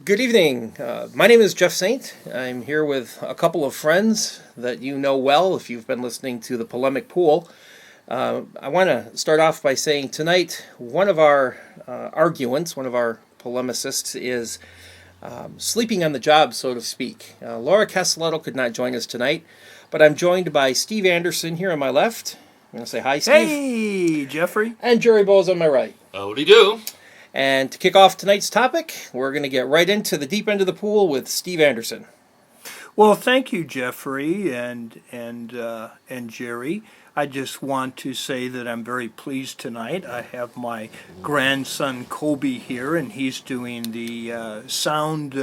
Good evening. My name is Jeff Saint. I'm here with a couple of friends that you know well if you've been listening to the Polemic Pool. I want to start off by saying tonight one of our arguents, one of our polemicists, is sleeping on the job, so to speak. Laura Castelletto could not join us tonight, but I'm joined by Steve Anderson here on my left. I'm going to say hi, Steve. Hey, Jeffrey. And Jerry Bowles on my right. Howdy do. And to kick off tonight's topic, we're going to get right into the deep end of the pool with Steve Anderson. Well, thank you, Jeffrey and Jerry. I just want to say that I'm very pleased tonight. I have my grandson Kobe here, and he's doing the sound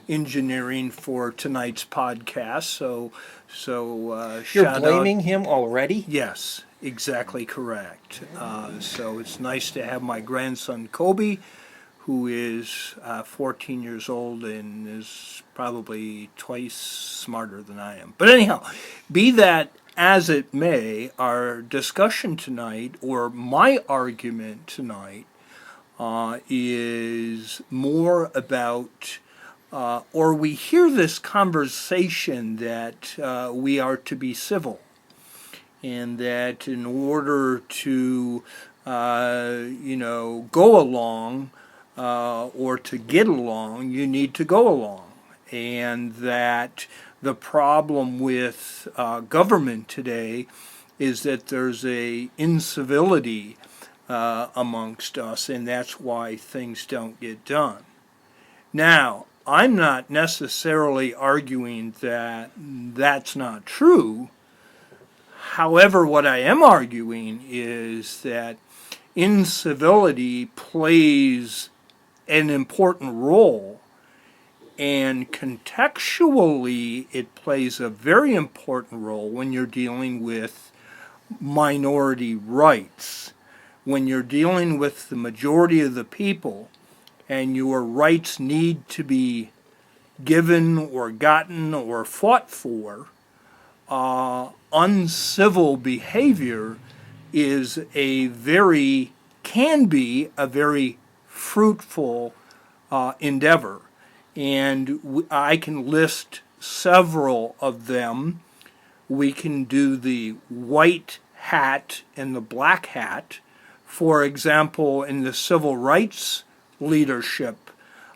engineering for tonight's podcast. So You're blaming him already? Yes. Exactly correct. So it's nice to have my grandson Kobe, who is 14 years old and is probably twice smarter than I am. But anyhow, be that as it may, our discussion tonight, or my argument tonight, is more about, or we hear this conversation that we are to be civil. And that in order to, go along or to get along, you need to go along. And that the problem with government today is that there's a incivility amongst us, and that's why things don't get done. Now, I'm not necessarily arguing that that's not true. However, what I am arguing is that incivility plays an important role, and contextually it plays a very important role when you're dealing with minority rights. When you're dealing with the majority of the people and your rights need to be given or gotten or fought for, uncivil behavior can be a very fruitful endeavor. And I can list several of them. We can do the white hat and the black hat. For example, in the civil rights leadership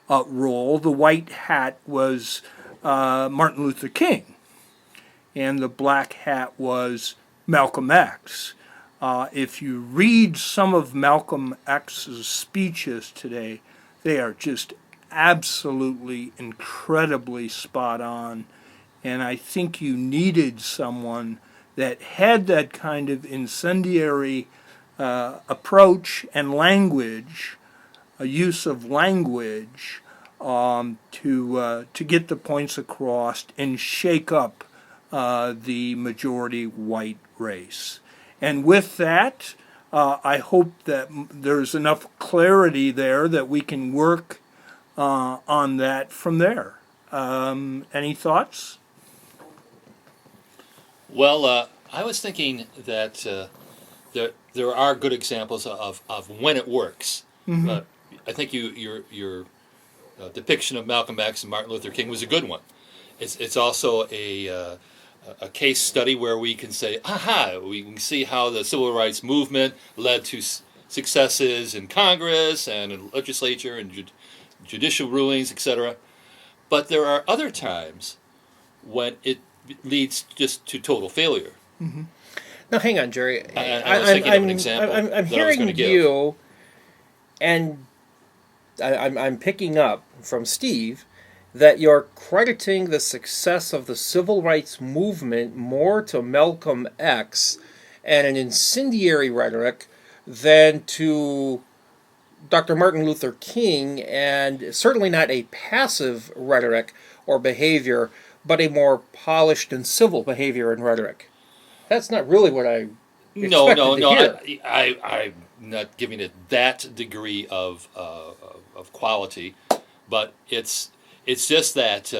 role, the white hat was Martin Luther King. And the black hat was Malcolm X. If you read some of Malcolm X's speeches today, they are just absolutely incredibly spot on. And I think you needed someone that had that kind of incendiary approach and language, a use of language, to get the points across and shake up the majority white race. And with that, I hope that there's enough clarity there that we can work on that from there. Any thoughts? Well, I was thinking that there are good examples of when it works. Mm-hmm. I think your depiction of Malcolm X and Martin Luther King was a good one. It's also a case study where we can say, we can see how the civil rights movement led to successes in Congress and in legislature and judicial rulings, etc. But there are other times when it leads just to total failure. Mm-hmm. Now, hang on, Jerry. I was thinking of an example I'm hearing you, and I'm picking up from Steve that you're crediting the success of the civil rights movement more to Malcolm X and an incendiary rhetoric than to Dr. Martin Luther King, and certainly not a passive rhetoric or behavior, but a more polished and civil behavior and rhetoric. That's not really what I expected to hear. I'm not giving it that degree of quality, but it's just that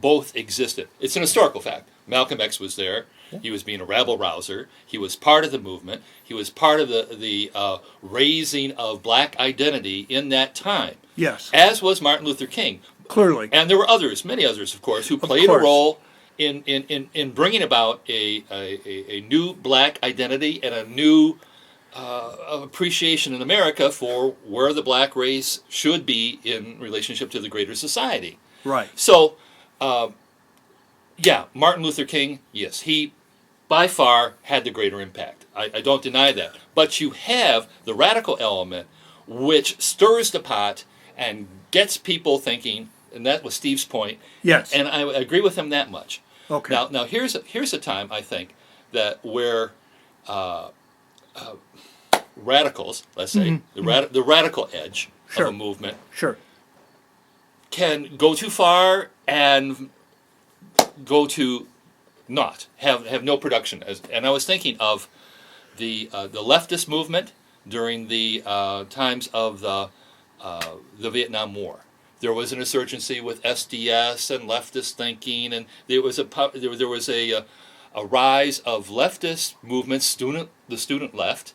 both existed. It's an historical fact. Malcolm X was there. He was being a rabble rouser. He was part of the movement. He was part of the raising of black identity in that time. Yes. As was Martin Luther King. Clearly. And there were others, many others, of course, who played a role in bringing about a new black identity and a new appreciation in America for where the black race should be in relationship to the greater society. Right. So, yeah, Martin Luther King, yes, he by far had the greater impact. I don't deny that. But you have the radical element which stirs the pot and gets people thinking, and that was Steve's point. Yes. And I agree with him that much. Okay. Now here's a time, I think, that where radicals, let's say, the radical edge Sure. of a movement Sure. can go too far and go to not have no production. And I was thinking of the leftist movement during the times of the Vietnam War. There was an insurgency with SDS and leftist thinking, and there was a rise of leftist movements, the student left,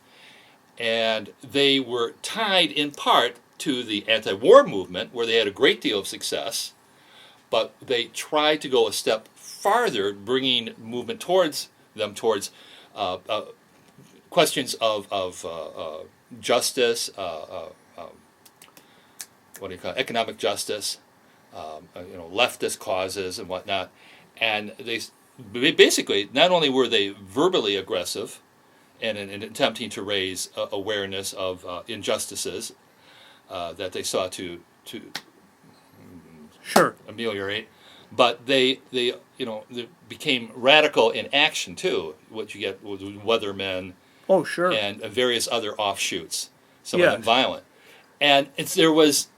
and they were tied in part to the anti-war movement, where they had a great deal of success, but they tried to go a step farther, bringing movement towards questions of justice, what do you call it, economic justice, leftist causes and whatnot, and they basically not only were they verbally aggressive and in attempting to raise awareness of injustices that they sought to Sure. ameliorate, but they became radical in action too. What you get with Weathermen Oh, sure. and various other offshoots, some Yes. of them violent, and there was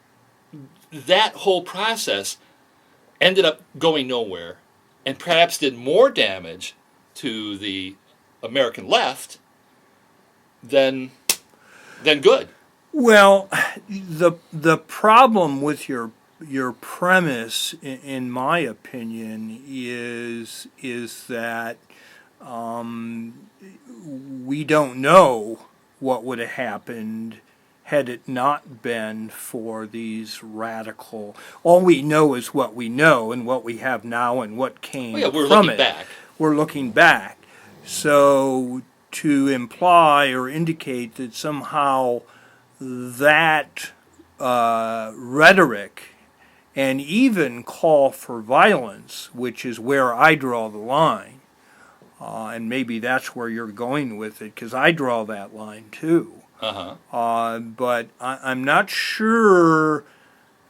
that whole process ended up going nowhere, and perhaps did more damage to the American left than good. Well, the problem with your premise, in my opinion, is that we don't know what would have happened had it not been for these radical. All we know is what we know and what we have now and what came Well, yeah, we're from looking it. back. We're looking back. So to imply or indicate that somehow that rhetoric and even call for violence, which is where I draw the line, and maybe that's where you're going with it, because I draw that line too. But I'm not sure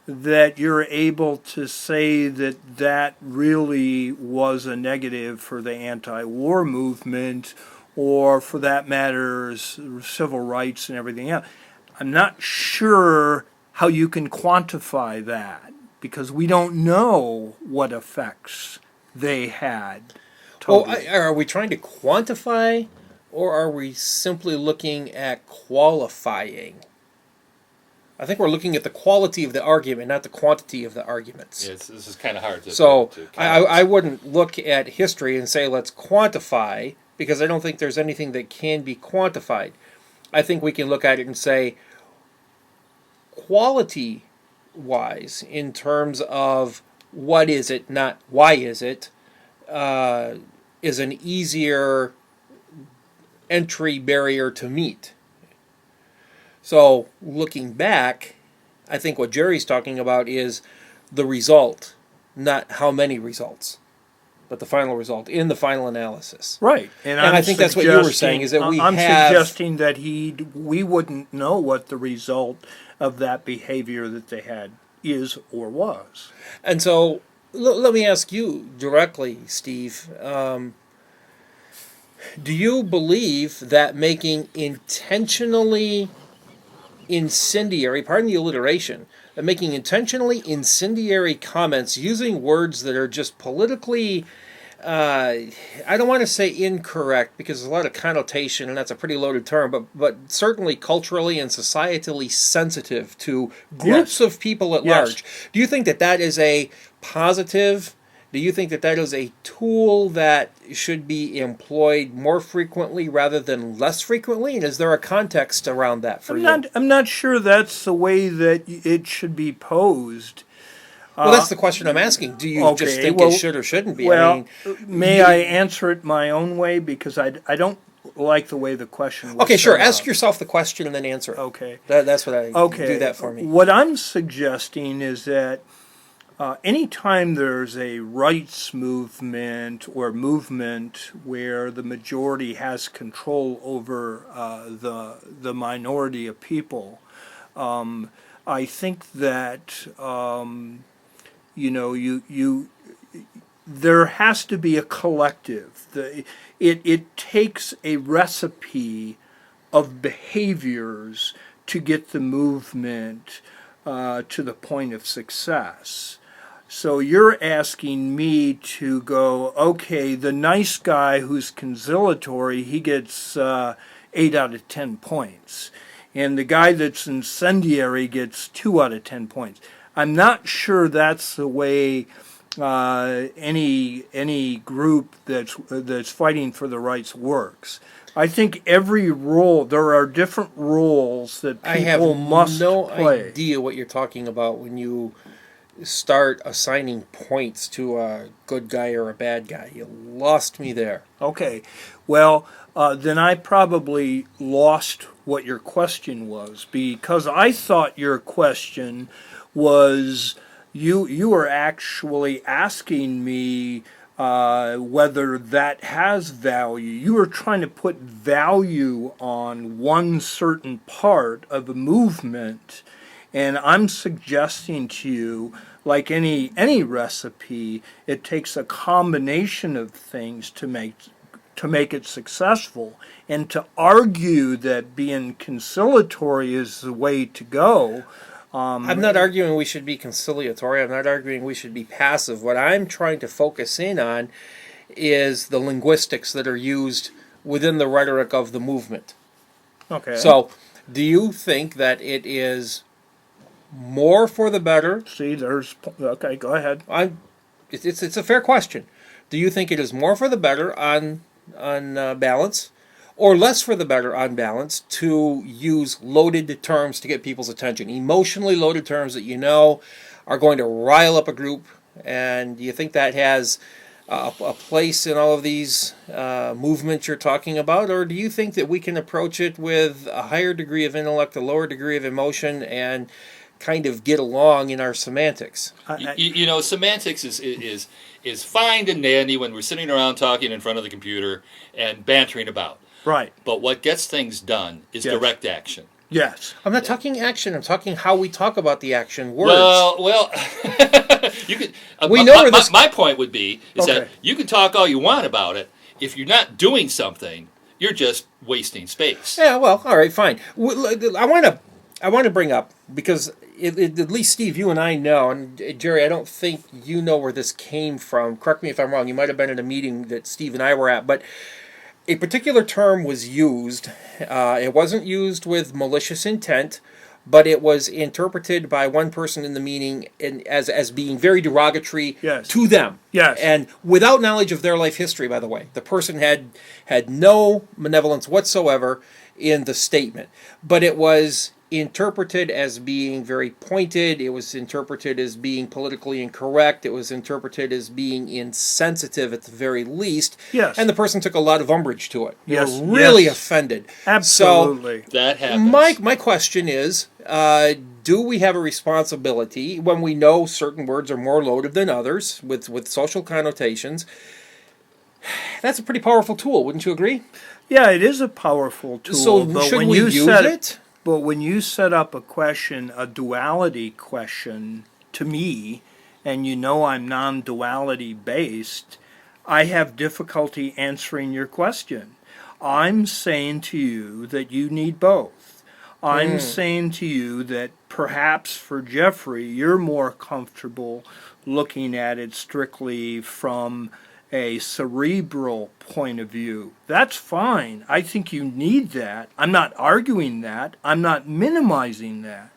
that you're able to say that that really was a negative for the anti-war movement, or for that matter, civil rights and everything else. I'm not sure how you can quantify that, because we don't know what effects they had. Totally. Are we trying to quantify, or are we simply looking at qualifying? I think we're looking at the quality of the argument, not the quantity of the arguments. Yeah, this is kind of hard to. So to I wouldn't look at history and say let's quantify, because I don't think there's anything that can be quantified. I think we can look at it and say quality-wise, in terms of what is it, not why is it, is an easier entry barrier to meet. So looking back, I think what Jerry's talking about is the result, not how many results, but the final result in the final analysis. Right, and I think that's what you were saying, is that I'm suggesting that we wouldn't know what the result of that behavior that they had is or was. And so let me ask you directly, Steve. Do you believe that making intentionally incendiary, pardon the alliteration, that making intentionally incendiary comments using words that are just politically, I don't want to say incorrect, because there's a lot of connotation and that's a pretty loaded term, but certainly culturally and societally sensitive to groups of people at large. Do you think that that is a positive Do you think that that is a tool that should be employed more frequently rather than less frequently? And is there a context around that for you? I'm not sure that's the way that it should be posed. Well, that's the question I'm asking. Do you just Okay, think well, it should or shouldn't be? Well, may you- I answer it my own way, because I don't like the way the question was okay, sure. set Ask up. yourself the question and then answer it. Okay. That's what I Okay. do that for me. What I'm suggesting is that anytime there's a rights movement or movement where the majority has control over the minority of people, I think that there has to be a collective. It takes a recipe of behaviors to get the movement to the point of success. So you're asking me to go, okay, the nice guy who's conciliatory, he gets 8 out of 10 points. And the guy that's incendiary gets 2 out of 10 points. I'm not sure that's the way any group that's fighting for the rights works. I think every role, there are different roles that I have people must no play. idea what you're talking about when you start assigning points to a good guy or a bad guy. You lost me there. Okay, well, then I probably lost what your question was, because I thought your question was you were actually asking me whether that has value. You were trying to put value on one certain part of a movement, and I'm suggesting to you, like any recipe, it takes a combination of things to make it successful. And to argue that being conciliatory is the way to go. I'm not arguing we should be conciliatory. I'm not arguing we should be passive. What I'm trying to focus in on is the linguistics that are used within the rhetoric of the movement. Okay. So, do you think that it is more for the better? See, okay, go ahead. It's a fair question. Do you think it is more for the better on balance, or less for the better on balance to use loaded terms to get people's attention, emotionally loaded terms that you know are going to rile up a group? And do you think that has a place in all of these movements you're talking about, or do you think that we can approach it with a higher degree of intellect, a lower degree of emotion, and kind of get along in our semantics? Semantics is fine and dandy when we're sitting around talking in front of the computer and bantering about. Right. But what gets things done is Yes. direct action. Yes. I'm not talking action. I'm talking how we talk about the action words. Well, you could. We know where this- My point would be is that Okay. you can talk all you want about it. If you're not doing something, you're just wasting space. Yeah, well, all right, fine. I want to bring up, because at least Steve, you and I know, and Jerry, I don't think you know where this came from. Correct me if I'm wrong. You might have been at a meeting that Steve and I were at, but a particular term was used. It wasn't used with malicious intent, but it was interpreted by one person in the meeting as being very derogatory Yes. to them. Yes. And without knowledge of their life history, by the way. The person had no malevolence whatsoever in the statement. But it was interpreted as being very pointed. It was interpreted as being politically incorrect. It was interpreted as being insensitive at the very least. Yes. And the person took a lot of umbrage to it. They Yes, were really yes. offended. Absolutely. That happens. My question is, do we have a responsibility when we know certain words are more loaded than others with social connotations? That's a pretty powerful tool, wouldn't you agree? Yeah, it is a powerful tool. So but should when we you use set it? But when you set up a question, a duality question to me, and you know I'm non-duality based, I have difficulty answering your question. I'm saying to you that you need both. I'm saying to you that perhaps for Jeffrey, you're more comfortable looking at it strictly from a cerebral point of view. That's fine. I think you need that. I'm not arguing that. I'm not minimizing that.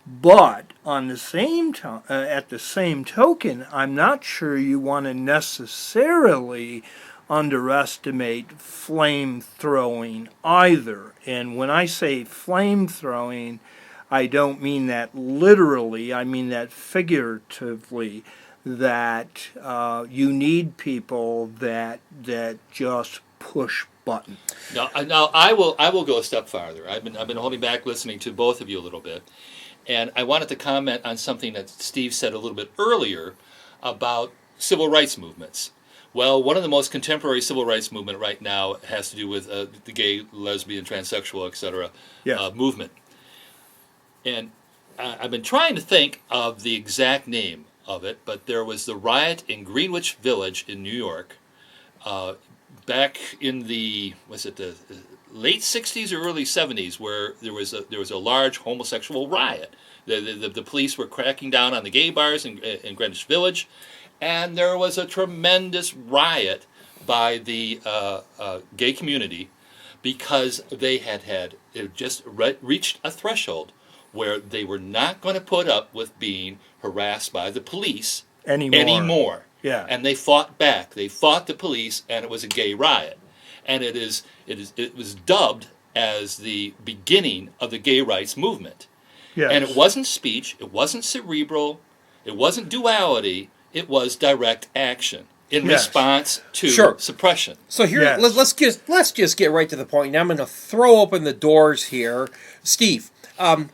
But on the same at the same token, I'm not sure you want to necessarily underestimate flame throwing either. And when I say flame throwing, I don't mean that literally, I mean that figuratively, that you need people that just push buttons. Now I will go a step farther. I've been holding back listening to both of you a little bit, and I wanted to comment on something that Steve said a little bit earlier about civil rights movements. Well, one of the most contemporary civil rights movement right now has to do with the gay, lesbian, transsexual, etc. Yes. Movement. And I've been trying to think of the exact name of it, but there was the riot in Greenwich Village in New York back in the late 60s or early 70s, where there was a large homosexual riot. The police were cracking down on the gay bars in Greenwich Village, and there was a tremendous riot by the gay community because they had just reached a threshold where they were not going to put up with being harassed by the police anymore. Yeah. And they fought back. They fought the police, and it was a gay riot. And it was dubbed as the beginning of the gay rights movement. Yes. And it wasn't speech, it wasn't cerebral, it wasn't duality, it was direct action in response to suppression. So here, let's just get right to the point. Now I'm going to throw open the doors here. Steve,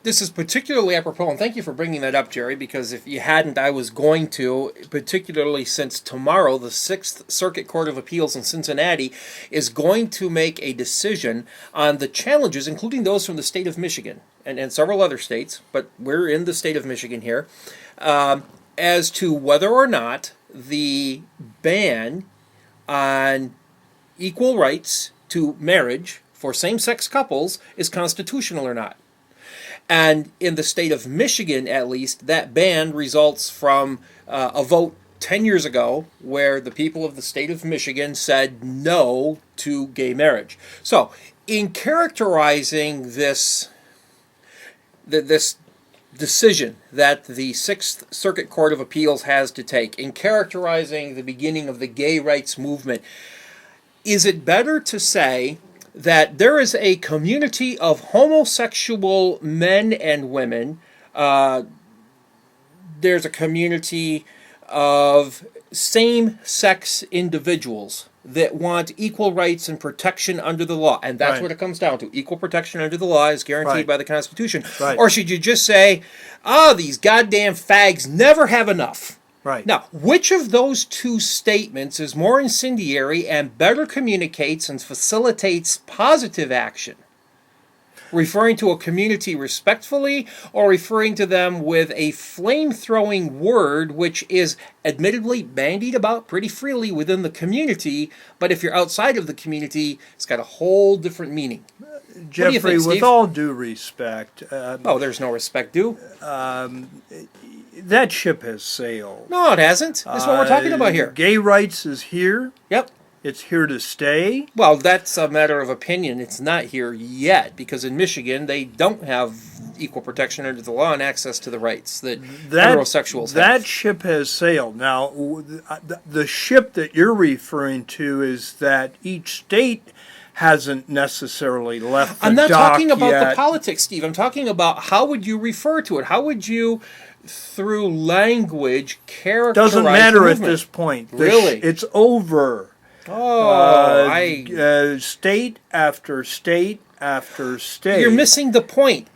this is particularly apropos, and thank you for bringing that up, Jerry, because if you hadn't, I was going to, particularly since tomorrow, the 6th Circuit Court of Appeals in Cincinnati is going to make a decision on the challenges, including those from the state of Michigan and several other states, but we're in the state of Michigan here, as to whether or not the ban on equal rights to marriage for same-sex couples is constitutional or not. And in the state of Michigan, at least, that ban results from a vote 10 years ago where the people of the state of Michigan said no to gay marriage. So, in characterizing this decision that the 6th Circuit Court of Appeals has to take, in characterizing the beginning of the gay rights movement, is it better to say that there is a community of homosexual men and women, there's a community of same-sex individuals that want equal rights and protection under the law, and that's what it comes down to. Equal protection under the law is guaranteed by the Constitution. Or should you just say, these goddamn fags never have enough? Now, which of those two statements is more incendiary and better communicates and facilitates positive action? Referring to a community respectfully, or referring to them with a flame-throwing word which is admittedly bandied about pretty freely within the community, but if you're outside of the community, it's got a whole different meaning. Jeffrey, with all due respect... there's no respect due. That ship has sailed. No, it hasn't. That's what we're talking about here. Gay rights is here. Yep. It's here to stay. Well, that's a matter of opinion. It's not here yet, because in Michigan, they don't have equal protection under the law and access to the rights that heterosexuals have. That ship has sailed. Now, the ship that you're referring to is that each state hasn't necessarily left the I'm not dock talking about yet. the politics, Steve. I'm talking about how would you refer to it? How would you, through language, characterize Doesn't matter the at movement? this point. Really? It's over. State after state after state. You're missing the point,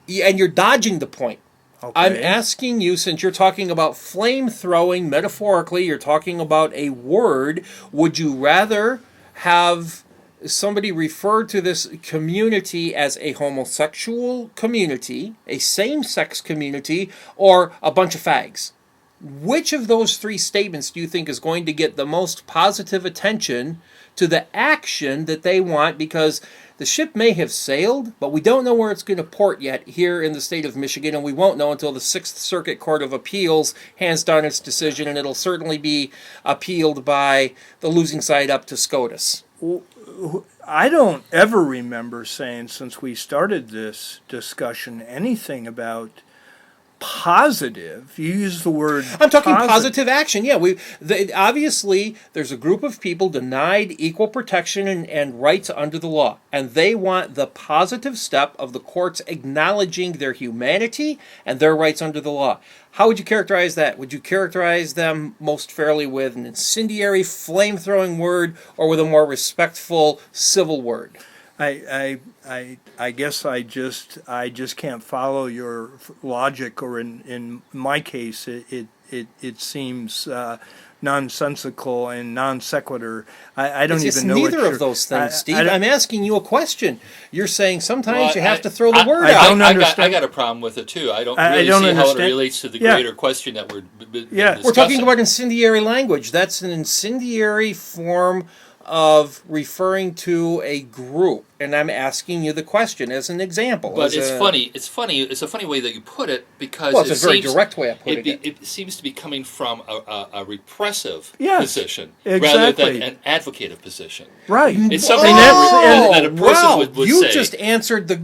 and you're dodging the point. Okay. I'm asking you, since you're talking about flame throwing, metaphorically, you're talking about a word, would you rather have somebody refer to this community as a homosexual community, a same-sex community, or a bunch of fags? Which of those three statements do you think is going to get the most positive attention to the action that they want? Because the ship may have sailed, but we don't know where it's going to port yet here in the state of Michigan, and we won't know until the 6th Circuit Court of Appeals hands down its decision, and it'll certainly be appealed by the losing side up to SCOTUS. I don't ever remember saying, since we started this discussion, anything about positive. You use the word. I'm talking positive action. Yeah, obviously there's a group of people denied equal protection and rights under the law, and they want the positive step of the courts acknowledging their humanity and their rights under the law. How would you characterize that? Would you characterize them most fairly with an incendiary, flame-throwing word, or with a more respectful, civil word? I guess I just can't follow your logic, or in my case, it seems nonsensical and non sequitur. I don't it's even know neither of those things, Steve. I'm asking you a question. You're saying sometimes you have to throw the word out. I don't understand. I got a problem with it too. I don't really see how it relates to the greater question that we're discussing. We're talking about incendiary language. That's an incendiary form of referring to a group, and I'm asking you the question as an example. But it's funny. It's a funny way that you put it, because it's a very direct way of putting it. It seems to be coming from a repressive Yes, position rather exactly. than an advocative position. Right. It's something that a person would you say. just answered the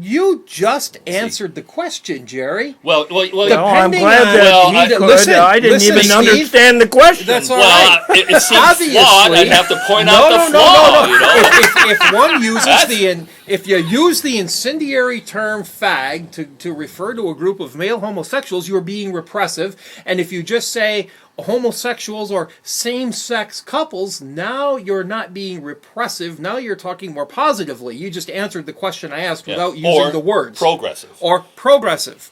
question, Jerry. Well, No, I'm Depending glad on- that Well, he I- could. listen, I didn't listen, even Steve. understand the question. That's all well, right. it seems Obviously- flawed. I'd have to point out the flaw. You know? If one uses if you use the incendiary term fag to refer to a group of male homosexuals, you're being repressive. And if you just say homosexuals or same-sex couples, now you're not being repressive. Now you're talking more positively. You just answered the question I asked without using the words. Progressive. Or progressive.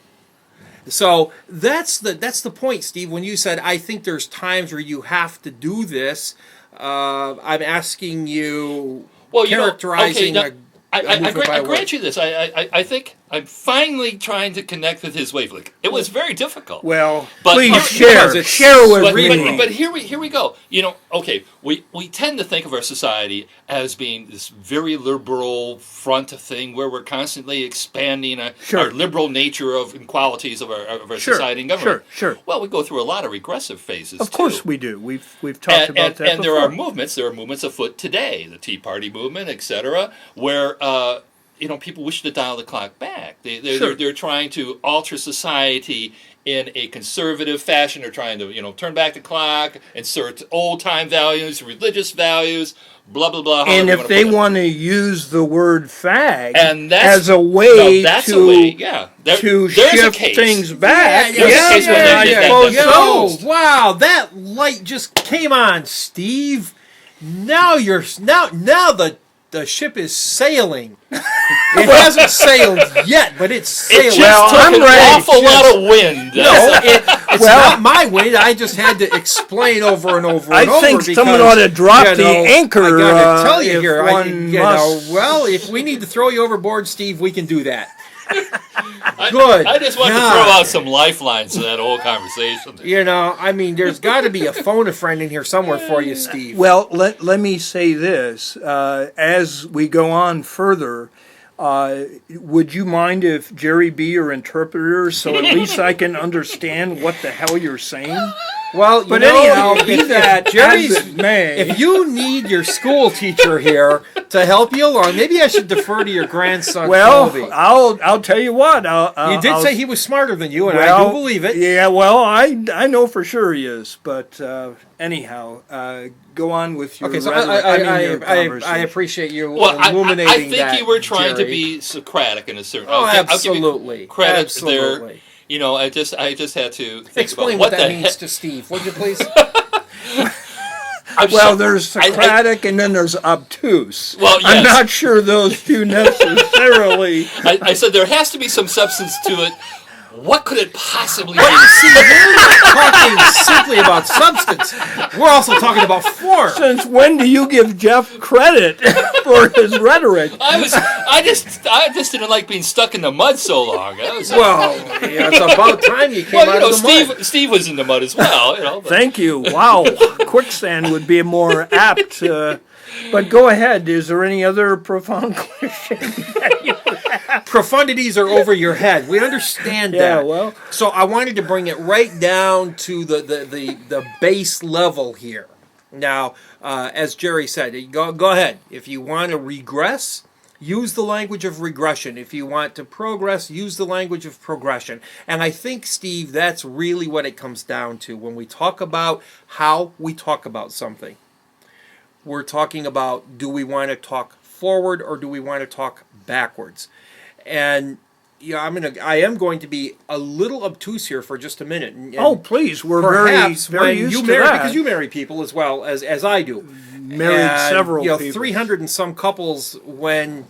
So that's the point, Steve. When you said, I think there's times where you have to do this, I'm asking you, characterizing I grant you this. I think I'm finally trying to connect with his wavelength. It was very difficult. Well, But please here- share with me. But here we go. We tend to think of our society as being this very liberal front thing where we're constantly expanding our liberal nature and qualities of our society and government. Sure. Well, we go through a lot of regressive phases. Of course we do. We've talked about that and before. there are movements afoot today, the Tea Party movement, etc., where people wish to dial the clock back. They're trying to alter society in a conservative fashion. They're trying to turn back the clock, insert old time values, religious values, blah blah blah. And if they want to use the word fag as a way to shift things back, wow, that light just came on, Steve. Now the ship is sailing. It hasn't sailed yet, but it's sailing. It just took an awful lot of wind. No, it's not my wind. I just had to explain over and over and over. I think someone ought to drop the anchor. I got to tell you here. Well, if we need to throw you overboard, Steve, we can do that. Good. I just wanted to throw out some lifelines to that whole conversation. There's got to be a phone a friend in here somewhere for you, Steve. Well, let me say this. As we go on further, would you mind if Jerry be your interpreter so at least I can understand what the hell you're saying? Well, anyhow, be that Jerry's, as it may. If you need your school teacher here to help you along, maybe I should defer to your grandson. Toby. I'll tell you what. You did say he was smarter than you, and I do believe it. Yeah, well, I know for sure he is. But anyhow, go on with your. Okay, so I appreciate you illuminating that. I think you were trying Jerry. to be Socratic in a certain. Absolutely. I'll give you credit absolutely. there. I just had to think explain about what that means to Steve, would you please? There's Socratic and then there's obtuse. Well, yes. I'm not sure those two necessarily. I said there has to be some substance to it. What could it possibly be? See, we're not talking simply about substance. We're also talking about form. Since when do you give Jeff credit for his rhetoric? I just didn't like being stuck in the mud so long. It's about time you came out of the mud. Steve was in the mud as well. Thank you. Wow, quicksand would be more apt. But go ahead. Is there any other profound question that you have? Profundities are over your head. We understand that. Yeah, well. So I wanted to bring it right down to the base level here. Now, as Jerry said, go ahead. If you want to regress, use the language of regression. If you want to progress, use the language of progression. And I think, Steve, that's really what it comes down to when we talk about how we talk about something. We're talking about, do we want to talk forward or do we want to talk backwards? And I am going to be a little obtuse here for just a minute. And please, we're perhaps very when used you to marry, that. because you marry people as well as I do. Married And, several people. 300 and some couples when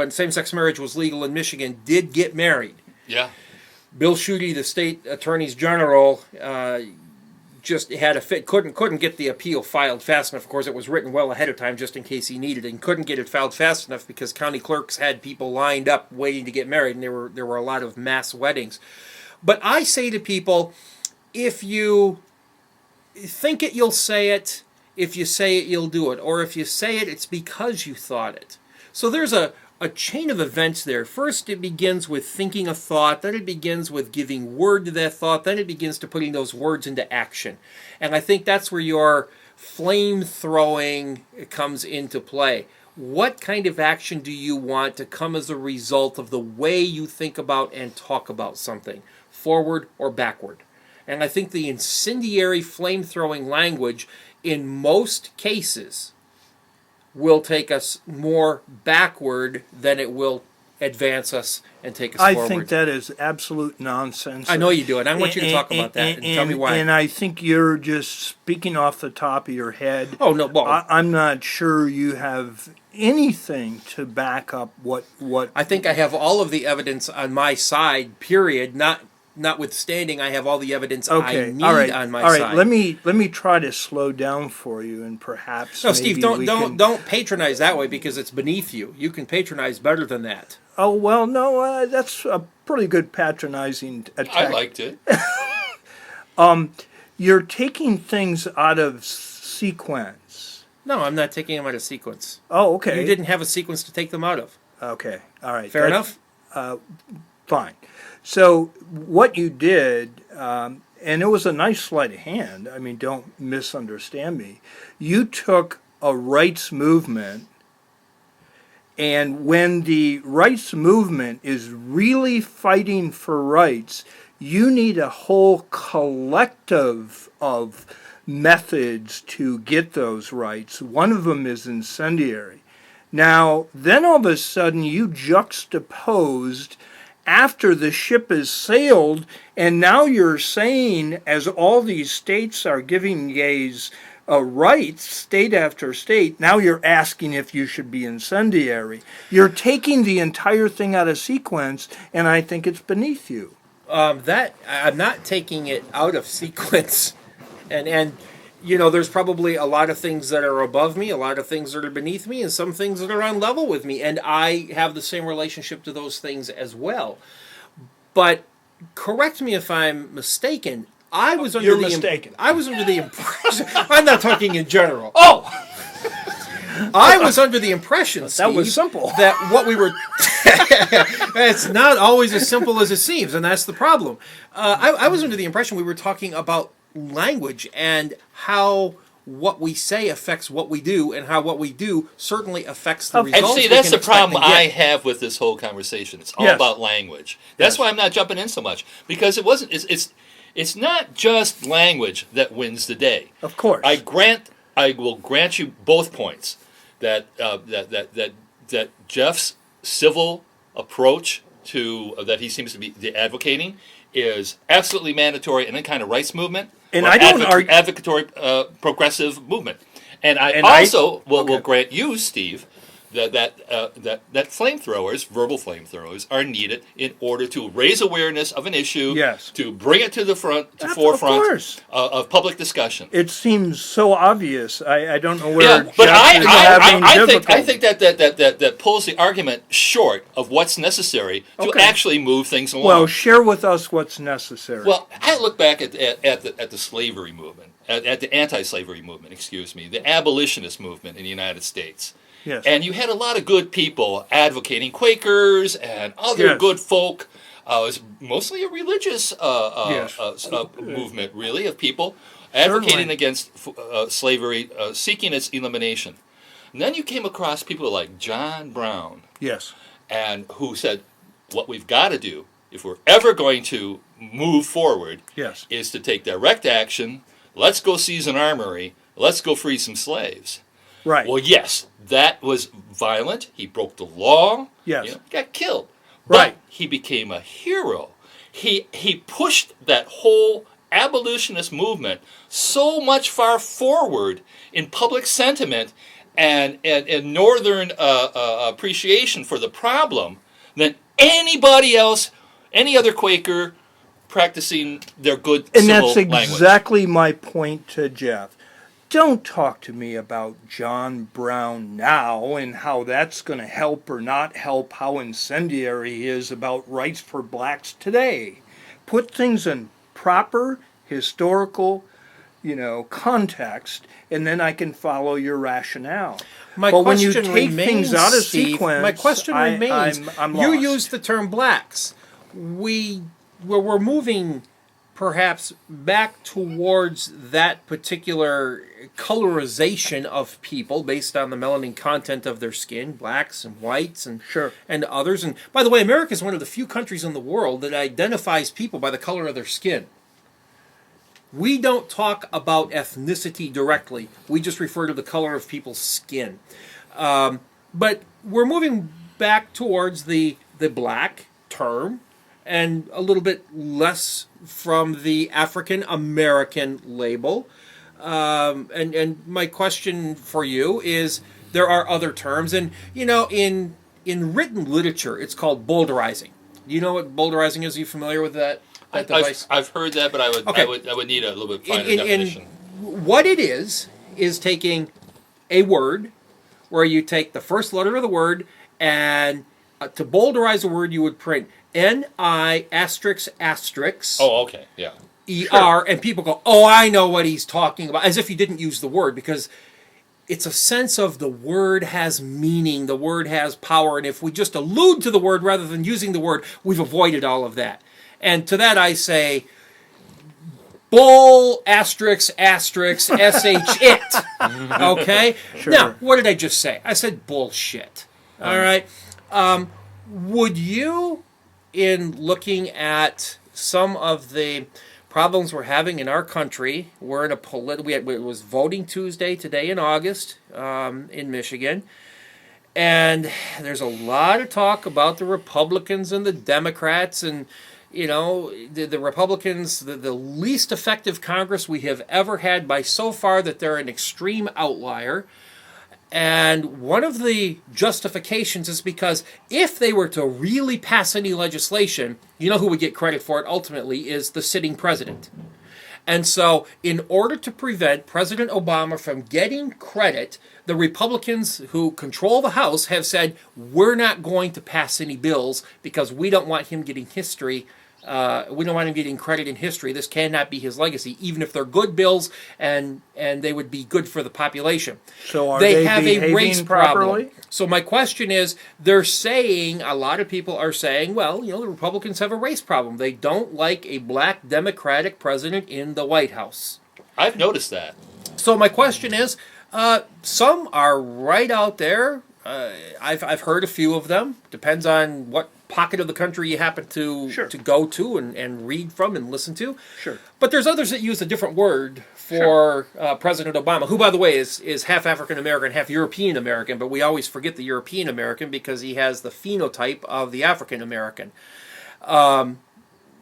same-sex marriage was legal in Michigan did get married. Yeah. Bill Schuette, the state attorneys general, just had a fit. Couldn't get the appeal filed fast enough. Of course, it was written well ahead of time just in case he needed it, and couldn't get it filed fast enough because county clerks had people lined up waiting to get married, and there were a lot of mass weddings. But I say to people, if you think it, you'll say it. If you say it, you'll do it. Or if you say it, it's because you thought it. So there's a chain of events there. First, it begins with thinking a thought. Then it begins with giving word to that thought. Then it begins to putting those words into action. And I think that's where your flame throwing comes into play. What kind of action do you want to come as a result of the way you think about and talk about something, forward or backward? And I think the incendiary flame-throwing language, in most cases, will take us more backward than it will advance us and take us forward. I think that is absolute nonsense. I know you do, and I want you to talk about that and tell me why. And I think you're just speaking off the top of your head. Oh, no, well, I'm not sure you have anything to back up what. I think I have all of the evidence on my side, period, notwithstanding I have all the evidence I need on my side. All right, let me try to slow down for you, and perhaps no, Steve, don't patronize that way because it's beneath you. You can patronize better than that. Oh well, no, that's a pretty good patronizing attack. I liked it. You're taking things out of sequence. No, I'm not taking them out of sequence. Oh, okay. You didn't have a sequence to take them out of. Okay, all right. Fair enough? Fine. So what you did, and it was a nice sleight of hand, I mean, don't misunderstand me. You took a rights movement, and when the rights movement is really fighting for rights, you need a whole collective of methods to get those rights. One of them is incendiary. Now, then all of a sudden you juxtaposed after the ship has sailed, and now you're saying, as all these states are giving gays rights, state after state, now you're asking if you should be incendiary. You're taking the entire thing out of sequence, and I think it's beneath you. That I'm not taking it out of sequence, and there's probably a lot of things that are above me, a lot of things that are beneath me, and some things that are on level with me, and I have the same relationship to those things as well. But correct me if I'm mistaken. I was under the impression. I'm not talking in general. Oh, I was under the impression, Steve, that was simple. That what we were. It's not always as simple as it seems, and that's the problem. I was under the impression we were talking about language and how what we say affects what we do, and how what we do certainly affects the results. And see, that's the problem I have with this whole conversation. It's all about language. That's why I'm not jumping in so much, because it wasn't. It's not just language that wins the day. Of course, I will grant you both points that Jeff's civil approach to that he seems to be advocating is absolutely mandatory in any kind of rights movement. And I don't argue advocatory progressive movement. And I will grant you, Steve, that flamethrowers, verbal flamethrowers, are needed in order to raise awareness of an issue, to bring it to the forefront of public discussion. It seems so obvious. I don't know where. Yeah, but I think that that pulls the argument short of what's necessary to actually move things along. Well, share with us what's necessary. Well, I look back at the slavery movement, at the anti-slavery movement, the abolitionist movement in the United States. Yes. And you had a lot of good people advocating, Quakers and other good folk. It was mostly a religious movement, really, of people advocating against slavery, seeking its elimination. And then you came across people like John Brown, Yes. and who said, what we've got to do, if we're ever going to move forward, Yes. is to take direct action. Let's go seize an armory. Let's go free some slaves. Right. Well, yes, that was violent. He broke the law. Yes. Got killed. Right. But he became a hero. He pushed that whole abolitionist movement so much far forward in public sentiment and northern appreciation for the problem than anybody else, any other Quaker practicing their good And civil that's language. exactly my point to Jeff. Don't talk to me about John Brown now and how that's going to help or not help, how incendiary he is about rights for blacks today. Put things in proper historical, context, and then I can follow your rationale. My but when you question take remains, things out of Steve, sequence, my question remains. I'm you lost. used the term blacks. We're moving perhaps back towards that particular colorization of people based on the melanin content of their skin, blacks and whites and Sure. and others. And by the way, America is one of the few countries in the world that identifies people by the color of their skin. We don't talk about ethnicity directly. We just refer to the color of people's skin. But we're moving back towards the black term and a little bit less from the African American label. And my question for you is, there are other terms, and in written literature, it's called bowdlerizing. Do you know what bowdlerizing is? Are you familiar with that device? I've heard that, but I would need a little bit finer definition. What it is taking a word where you take the first letter of the word, and to bowdlerize a word, you would print N-I asterisk asterisk Oh, okay, yeah. E-R, and people go, oh, I know what he's talking about, as if you didn't use the word, because it's a sense of the word has meaning, the word has power, and if we just allude to the word rather than using the word, we've avoided all of that. And to that I say, bull asterisk asterisk sh it. Okay? Sure. Now, what did I just say? I said bullshit. All right? Would you, in looking at some of the problems we're having in our country, we're in a it was voting Tuesday today in August in Michigan, and there's a lot of talk about the Republicans and the Democrats, and the Republicans, the least effective Congress we have ever had by so far, that they're an extreme outlier. And one of the justifications is because if they were to really pass any legislation, who would get credit for it ultimately is the sitting president. And so in order to prevent President Obama from getting credit, the Republicans who control the House have said, we're not going to pass any bills because we don't want him getting history. We don't want him getting credit in history. This cannot be his legacy, even if they're good bills and they would be good for the population. So are they have a behaving race properly? problem. So my question is, they're saying, a lot of people are saying, well, the Republicans have a race problem. They don't like a black Democratic president in the White House. I've noticed that. So my question is, some are right out there. I've heard a few of them. Depends on what pocket of the country you happen to go to and read from and listen to. Sure. But there's others that use a different word for President Obama, who, by the way, is half African American, half European American, but we always forget the European American because he has the phenotype of the African American.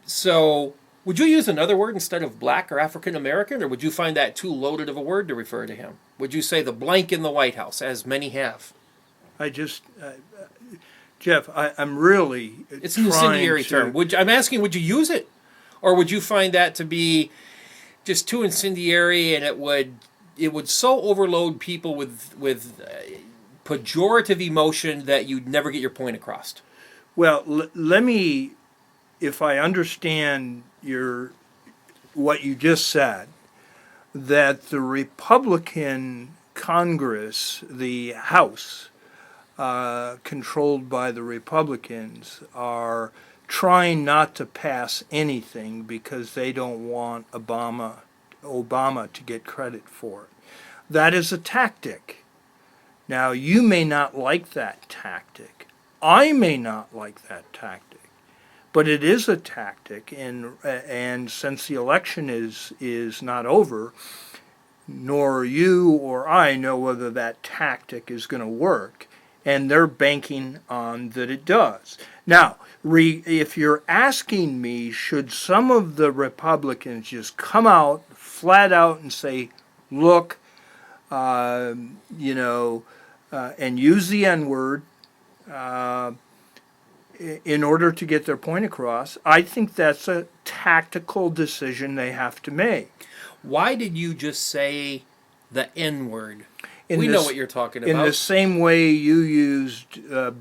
So would you use another word instead of black or African American, or would you find that too loaded of a word to refer to him? Would you say the blank in the White House, as many have? Jeff, I'm really It's an incendiary term. I'm asking, would you use it? Or would you find that to be just too incendiary, and it would so overload people with pejorative emotion that you'd never get your point across? Well, let me, if I understand what you just said, that the Republican Congress, the House, controlled by the Republicans, are trying not to pass anything because they don't want Obama to get credit for it. That is a tactic. Now, you may not like that tactic. I may not like that tactic. But it is a tactic, and since the election is not over, nor you or I know whether that tactic is going to work, and they're banking on that it does. Now, if you're asking me, should some of the Republicans just come out flat out and say, look, and use the N-word, in order to get their point across, I think that's a tactical decision they have to make. Why did you just say the N-word? We Know what you're talking about. In the same way you used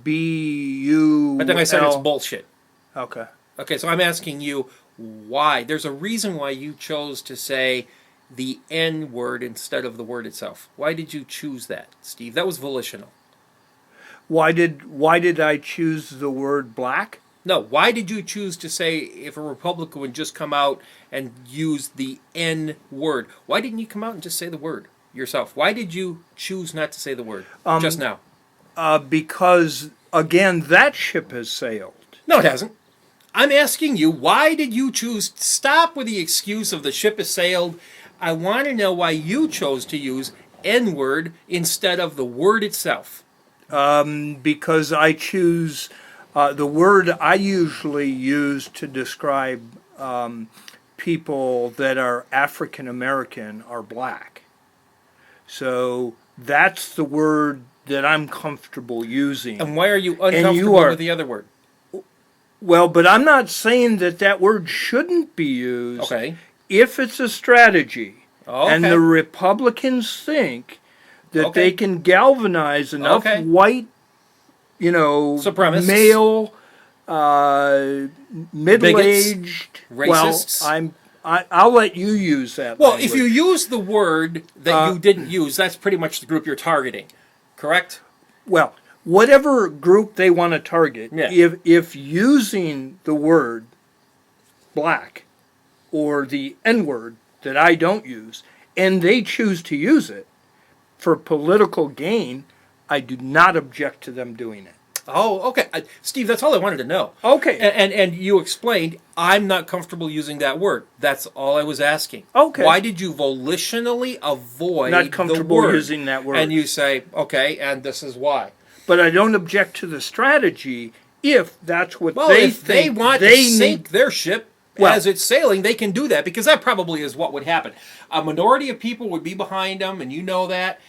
B-U-L. But then I said it's bullshit. Okay. Okay, so I'm asking you why. There's a reason why you chose to say the N-word instead of the word itself. Why did you choose that, Steve? That was volitional. Why did I choose the word black? No, why did you choose to say if a Republican would just come out and use the N word? Why didn't you come out and just say the word yourself? Why did you choose not to say the word just now? Because, again, that ship has sailed. No, it hasn't. I'm asking you, why did you choose? Stop with the excuse of the ship has sailed. I want to know why you chose to use N word instead of the word itself. Because I choose the word I usually use to describe people that are African American are black. So that's the word that I'm comfortable using. And why are you uncomfortable with the other word? Well, but I'm not saying that word shouldn't be used. Okay. If it's a strategy, Okay. and the Republicans think that they can galvanize enough white, supremacists, male, middle-aged, racists. I'll let you use that. Well, language. if you use the word that you didn't use, that's pretty much the group you're targeting, correct? Well, whatever group they want to target, Yeah. if using the word black or the N-word that I don't use, and they choose to use it for political gain, I do not object to them doing it. Oh, okay. Steve, that's all I wanted to know. Okay. And you explained, I'm not comfortable using that word. That's all I was asking. Okay. Why did you volitionally avoid Not comfortable the word? using that word. And you say, okay, and this is why. But I don't object to the strategy if that's what Well, they if think they want to sink their ship as it's sailing, they can do that, because that probably is what would happen. A minority of people would be behind them, and you know that.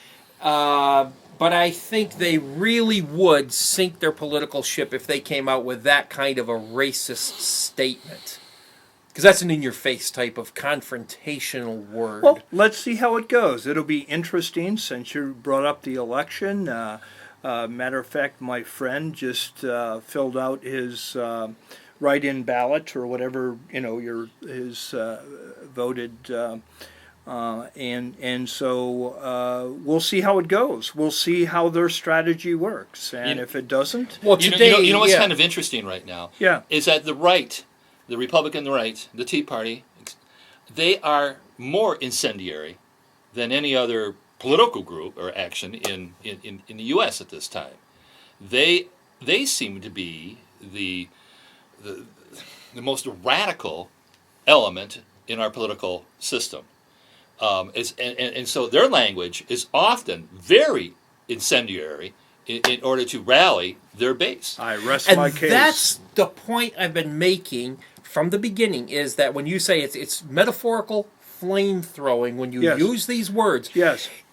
But I think they really would sink their political ship if they came out with that kind of a racist statement. Because that's an in-your-face type of confrontational word. Well, let's see how it goes. It'll be interesting since you brought up the election. Matter of fact, my friend just filled out his write-in ballot or whatever, his voted, and so we'll see how it goes. We'll see how their strategy works, and if it doesn't, well, today, you know what's kind of interesting right now? Yeah. Is that the right, the Republican right, the Tea Party, they are more incendiary than any other political group or action in the U.S. at this time. They seem to be the most radical element in our political system. And so their language is often very incendiary in order to rally their base. I rest and my case. That's the point I've been making from the beginning, is that when you say it's metaphorical flame throwing, when you use these words,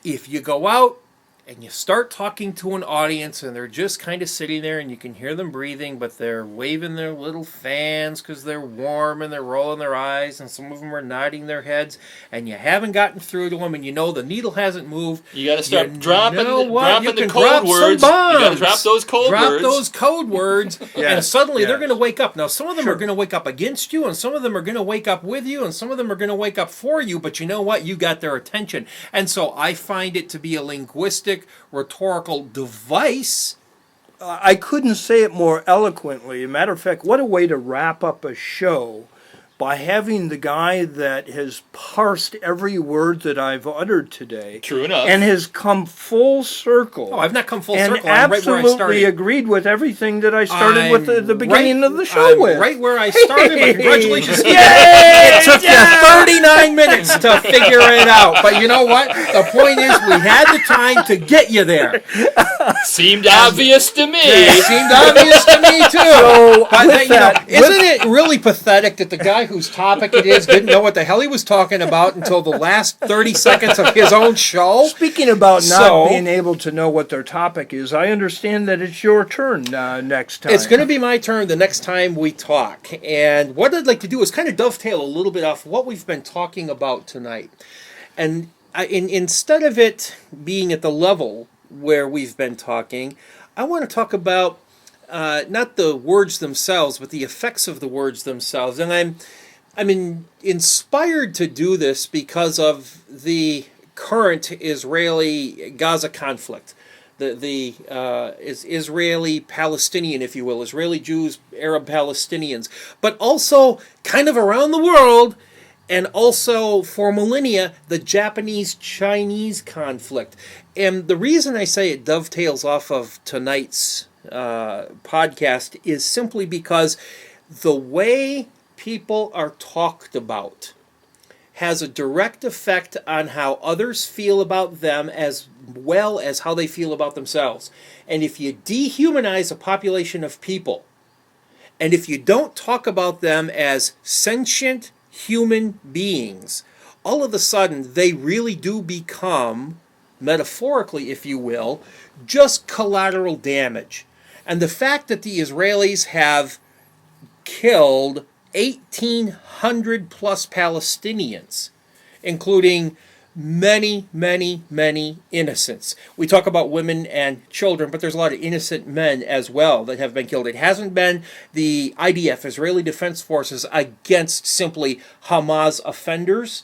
if you go out and you start talking to an audience and they're just kind of sitting there and you can hear them breathing, but they're waving their little fans because they're warm and they're rolling their eyes and some of them are nodding their heads, and you haven't gotten through to them and you know the needle hasn't moved. You got to start dropping the code words. You got to drop those code words. Drop those code words, and suddenly they're going to wake up. Now, some of them are going to wake up against you, and some of them are going to wake up with you, and some of them are going to wake up for you, but you know what? You got their attention. And so I find it to be a linguistic, rhetorical device. I couldn't say it more eloquently. As a matter of fact, what a way to wrap up a show by having the guy that has parsed every word that I've uttered today. True enough. And has come full circle. Oh, I've not come full and circle. I'm right where I absolutely started. agreed with everything that I started with at the beginning of the show I'm with. right where I started, but congratulations. Yay! It took you 39 minutes to figure it out. But you know what? The point is we had the time to get you there. Seemed obvious to me. It seemed obvious to me, too. So, But with that, isn't it really pathetic that the guy whose topic it is didn't know what the hell he was talking about until the last 30 seconds of his own show? Speaking about not being able to know what their topic is, I understand that it's your turn next time. It's going to be my turn the next time we talk. And what I'd like to do is kind of dovetail a little bit off what we've been talking about tonight. And instead of it being at the level where we've been talking, I want to talk about not the words themselves, but the effects of the words themselves. And I'm inspired to do this because of the current Israeli-Gaza conflict. The is Israeli-Palestinian, if you will, Israeli Jews, Arab Palestinians, but also kind of around the world, and also for millennia, the Japanese-Chinese conflict. And the reason I say it dovetails off of tonight's podcast is simply because the way people are talked about has a direct effect on how others feel about them as well as how they feel about themselves. And if you dehumanize a population of people, and if you don't talk about them as sentient human beings, all of a sudden they really do become, metaphorically if you will, just collateral damage. And the fact that the Israelis have killed 1,800 plus Palestinians, including many, many, many innocents. We talk about women and children, but there's a lot of innocent men as well that have been killed. It hasn't been the IDF, Israeli Defense Forces, against simply Hamas offenders.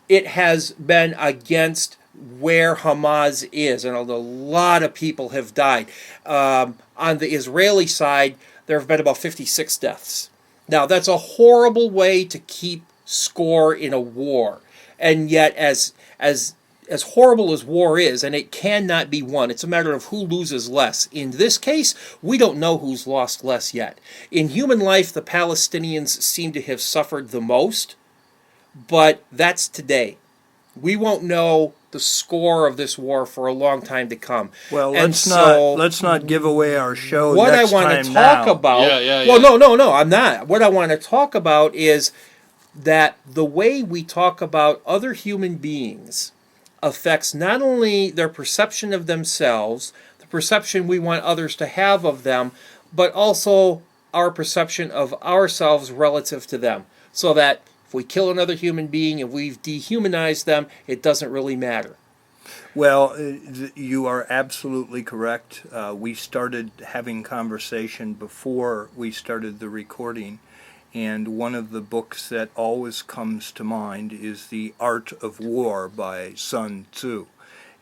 It has been against where Hamas is, and a lot of people have died. On the Israeli side, there have been about 56 deaths. Now, that's a horrible way to keep score in a war. And yet, as horrible as war is, and it cannot be won, it's a matter of who loses less. In this case, we don't know who's lost less yet. In human life, the Palestinians seem to have suffered the most, but that's today. We won't know the score of this war for a long time to come. Well, and let's not give away our show. What next I want time to talk now. about. Yeah. Well, no, I'm not. What I want to talk about is that the way we talk about other human beings affects not only their perception of themselves, the perception we want others to have of them, but also our perception of ourselves relative to them. So that if we kill another human being, if we've dehumanized them, it doesn't really matter. Well, you are absolutely correct. We started having conversation before we started the recording, and one of the books that always comes to mind is The Art of War by Sun Tzu.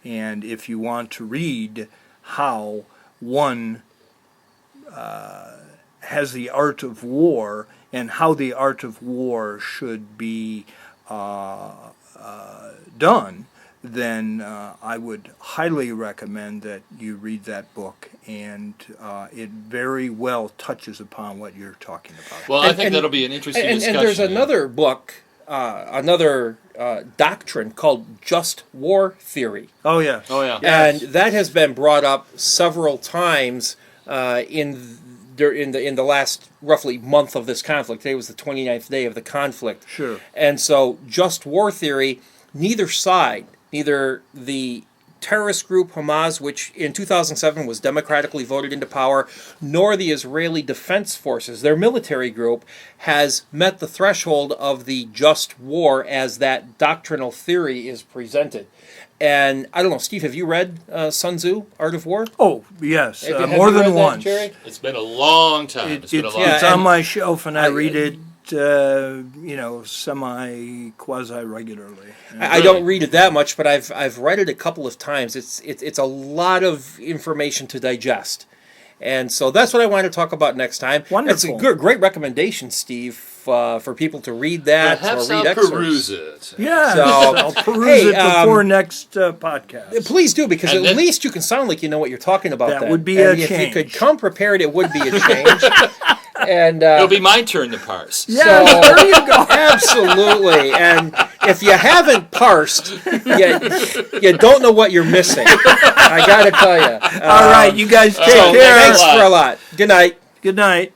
And if you want to read how one has the art of war and how the art of war should be done, then I would highly recommend that you read that book, and it very well touches upon what you're talking about. Well, I think that'll be an interesting discussion. And there's another book, another doctrine called just war theory. Oh, yes. Oh, yeah. And that has been brought up several times in the last roughly month of this conflict. Today was the 29th day of the conflict. Sure. And so just war theory, neither side, neither the terrorist group Hamas, which in 2007 was democratically voted into power, nor the Israeli Defense Forces, their military group, has met the threshold of the just war as that doctrinal theory is presented. And I don't know, Steve, have you read Sun Tzu, Art of War? Oh, yes, Have more you than read that, once. Jerry? It's been a long time. It's been a long It's time. on my shelf, and I read it, quasi-regularly. I don't read it that much, but I've read it a couple of times. It's a lot of information to digest, And so that's what I want to talk about next time. Wonderful. It's a great recommendation, Steve, for people to read that Perhaps or read I'll excerpts. peruse it. Yeah, So, I'll peruse hey, it before next podcast. Please do, because And at then- least you can sound like you know what you're talking about. That then. would be and a if change. you could come prepared, it would be a change. And It'll be my turn to parse. Yeah, so, there you go. absolutely. And if you haven't parsed, you don't know what you're missing. I got to tell you. All right, you guys take so care. Thanks for a lot. Good night. Good night.